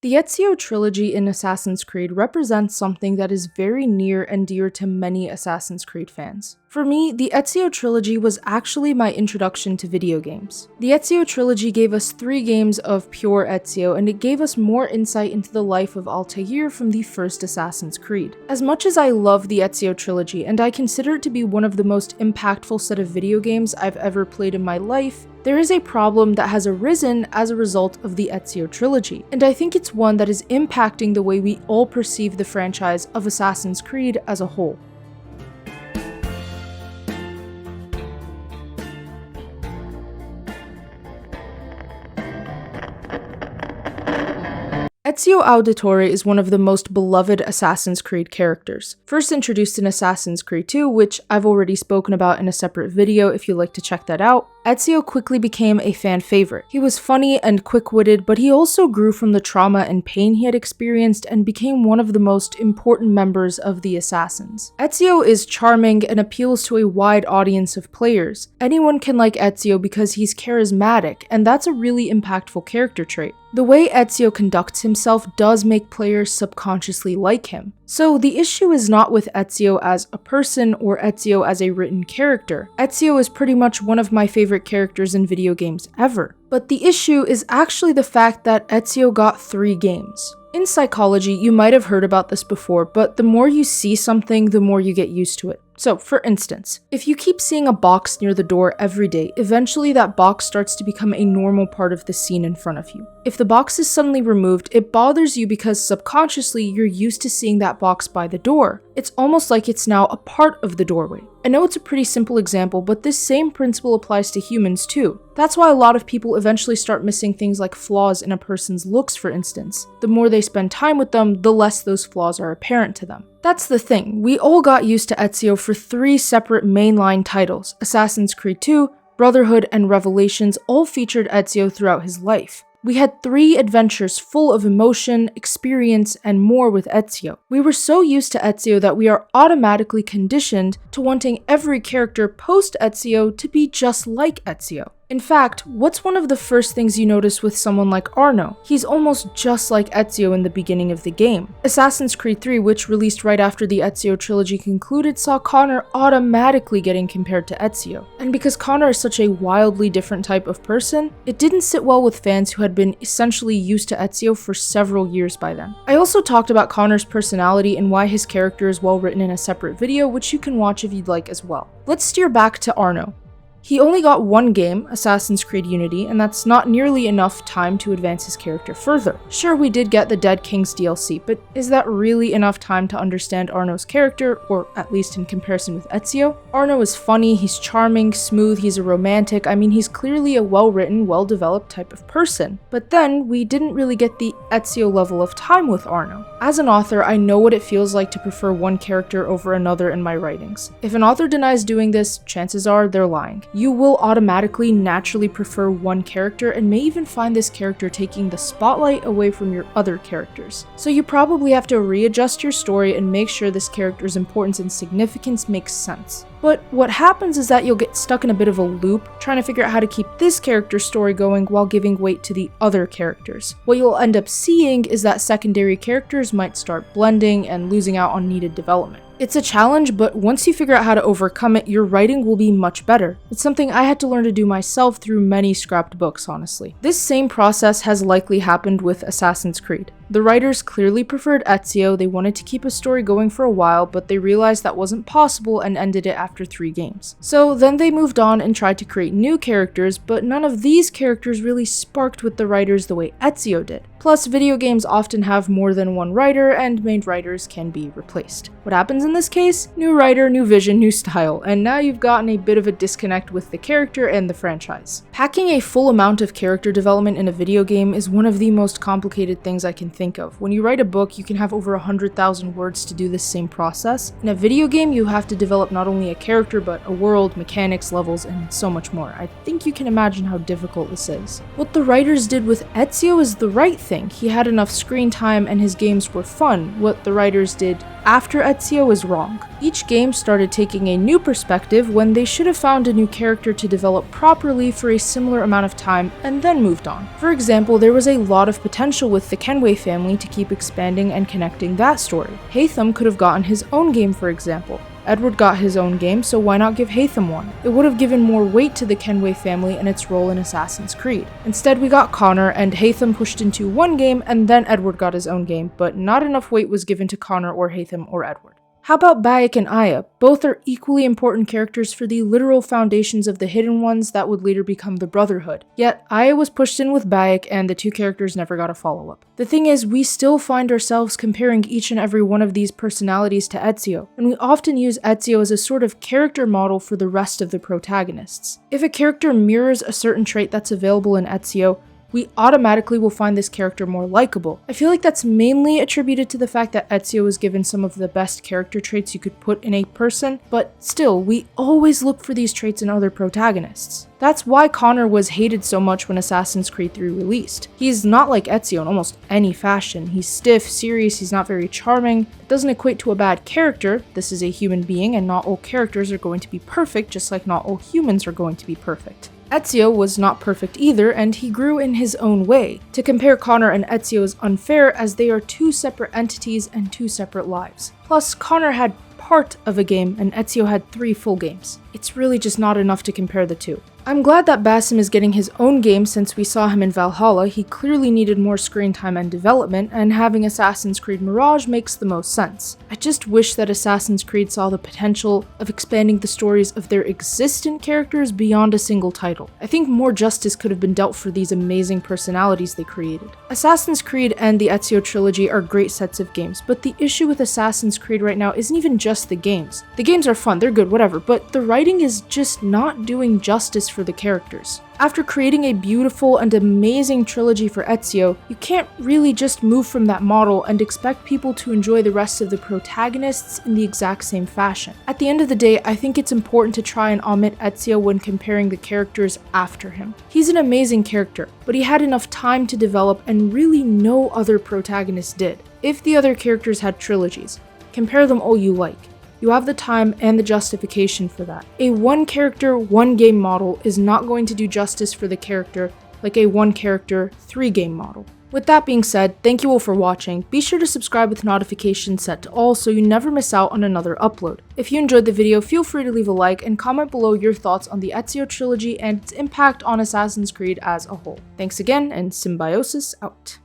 The Ezio Trilogy in Assassin's Creed represents something that is very near and dear to many Assassin's Creed fans. For me, the Ezio Trilogy was actually my introduction to video games. The Ezio Trilogy gave us 3 games of pure Ezio, and it gave us more insight into the life of Altair from the first Assassin's Creed. As much as I love the Ezio Trilogy, and I consider it to be one of the most impactful set of video games I've ever played in my life, there is a problem that has arisen as a result of the Ezio Trilogy, and I think it's one that is impacting the way we all perceive the franchise of Assassin's Creed as a whole. Ezio Auditore is one of the most beloved Assassin's Creed characters. First introduced in Assassin's Creed 2, which I've already spoken about in a separate video if you'd like to check that out, Ezio quickly became a fan favorite. He was funny and quick-witted, but he also grew from the trauma and pain he had experienced and became one of the most important members of the Assassins. Ezio is charming and appeals to a wide audience of players. Anyone can like Ezio because he's charismatic, and that's a really impactful character trait. The way Ezio conducts himself does make players subconsciously like him. So the issue is not with Ezio as a person or Ezio as a written character. Ezio is pretty much one of my favorite characters in video games ever. But the issue is actually the fact that Ezio got 3 games. In psychology, you might have heard about this before, but the more you see something, the more you get used to it. So, for instance, if you keep seeing a box near the door every day, eventually that box starts to become a normal part of the scene in front of you. If the box is suddenly removed, it bothers you because subconsciously you're used to seeing that box by the door. It's almost like it's now a part of the doorway. I know it's a pretty simple example, but this same principle applies to humans too. That's why a lot of people eventually start missing things like flaws in a person's looks, for instance. The more they spend time with them, the less those flaws are apparent to them. That's the thing, we all got used to Ezio for 3 separate mainline titles. Assassin's Creed 2, Brotherhood, and Revelations all featured Ezio throughout his life. We had 3 adventures full of emotion, experience, and more with Ezio. We were so used to Ezio that we are automatically conditioned to wanting every character post-Ezio to be just like Ezio. In fact, what's one of the first things you notice with someone like Arno? He's almost just like Ezio in the beginning of the game. Assassin's Creed 3, which released right after the Ezio trilogy concluded, saw Connor automatically getting compared to Ezio. And because Connor is such a wildly different type of person, it didn't sit well with fans who had been essentially used to Ezio for several years by then. I also talked about Connor's personality and why his character is well written in a separate video, which you can watch if you'd like as well. Let's steer back to Arno. He only got 1 game, Assassin's Creed Unity, and that's not nearly enough time to advance his character further. Sure, we did get the Dead Kings DLC, but is that really enough time to understand Arno's character, or at least in comparison with Ezio? Arno is funny, he's charming, smooth, he's a romantic, I mean he's clearly a well-written, well-developed type of person. But then, we didn't really get the Ezio level of time with Arno. As an author, I know what it feels like to prefer one character over another in my writings. If an author denies doing this, chances are they're lying. You will automatically naturally prefer one character and may even find this character taking the spotlight away from your other characters. So you probably have to readjust your story and make sure this character's importance and significance makes sense. But what happens is that you'll get stuck in a bit of a loop, trying to figure out how to keep this character's story going while giving weight to the other characters. What you'll end up seeing is that secondary characters might start blending and losing out on needed development. It's a challenge, but once you figure out how to overcome it, your writing will be much better. It's something I had to learn to do myself through many scrapped books, honestly. This same process has likely happened with Assassin's Creed. The writers clearly preferred Ezio, they wanted to keep a story going for a while, but they realized that wasn't possible and ended it after 3 games. So then they moved on and tried to create new characters, but none of these characters really sparked with the writers the way Ezio did. Plus, video games often have more than one writer, and main writers can be replaced. What happens in this case? New writer, new vision, new style, and now you've gotten a bit of a disconnect with the character and the franchise. Packing a full amount of character development in a video game is one of the most complicated things I can think of. When you write a book, you can have over 100,000 words to do this same process. In a video game, you have to develop not only a character, but a world, mechanics, levels, and so much more. I think you can imagine how difficult this is. What the writers did with Ezio is the right thing. anything, he had enough screen time and his games were fun. What the writers did after Ezio is wrong. Each game started taking a new perspective when they should have found a new character to develop properly for a similar amount of time and then moved on. For example, there was a lot of potential with the Kenway family to keep expanding and connecting that story. Haytham could have gotten his own game, for example. Edward got his own game, so why not give Haytham one? It would have given more weight to the Kenway family and its role in Assassin's Creed. Instead, we got Connor, and Haytham pushed into one game, and then Edward got his own game, but not enough weight was given to Connor or Haytham or Edward. How about Bayek and Aya? Both are equally important characters for the literal foundations of the Hidden Ones that would later become the Brotherhood. Yet, Aya was pushed in with Bayek and the two characters never got a follow-up. The thing is, we still find ourselves comparing each and every one of these personalities to Ezio, and we often use Ezio as a sort of character model for the rest of the protagonists. If a character mirrors a certain trait that's available in Ezio, we automatically will find this character more likable. I feel like that's mainly attributed to the fact that Ezio was given some of the best character traits you could put in a person, but still, we always look for these traits in other protagonists. That's why Connor was hated so much when Assassin's Creed 3 released. He's not like Ezio in almost any fashion. He's stiff, serious, he's not very charming. It doesn't equate to a bad character. This is a human being, and not all characters are going to be perfect, just like not all humans are going to be perfect. Ezio was not perfect either, and he grew in his own way. To compare Connor and Ezio is unfair, as they are two separate entities and two separate lives. Plus, Connor had part of a game, and Ezio had 3 full games. It's really just not enough to compare the two. I'm glad that Basim is getting his own game since we saw him in Valhalla. He clearly needed more screen time and development, and having Assassin's Creed Mirage makes the most sense. I just wish that Assassin's Creed saw the potential of expanding the stories of their existent characters beyond a single title. I think more justice could have been dealt for these amazing personalities they created. Assassin's Creed and the Ezio Trilogy are great sets of games, but the issue with Assassin's Creed right now isn't even just the games. The games are fun, they're good, whatever, but the writing is just not doing justice for the characters. After creating a beautiful and amazing trilogy for Ezio, you can't really just move from that model and expect people to enjoy the rest of the protagonists in the exact same fashion. At the end of the day, I think it's important to try and omit Ezio when comparing the characters after him. He's an amazing character, but he had enough time to develop and really no other protagonist did. If the other characters had trilogies, compare them all you like. You have the time and the justification for that. A one character, one game model is not going to do justice for the character like a one character, 3 game model. With that being said, thank you all for watching. Be sure to subscribe with notifications set to all so you never miss out on another upload. If you enjoyed the video, feel free to leave a like and comment below your thoughts on the Ezio Trilogy and its impact on Assassin's Creed as a whole. Thanks again, and Symbiosis out.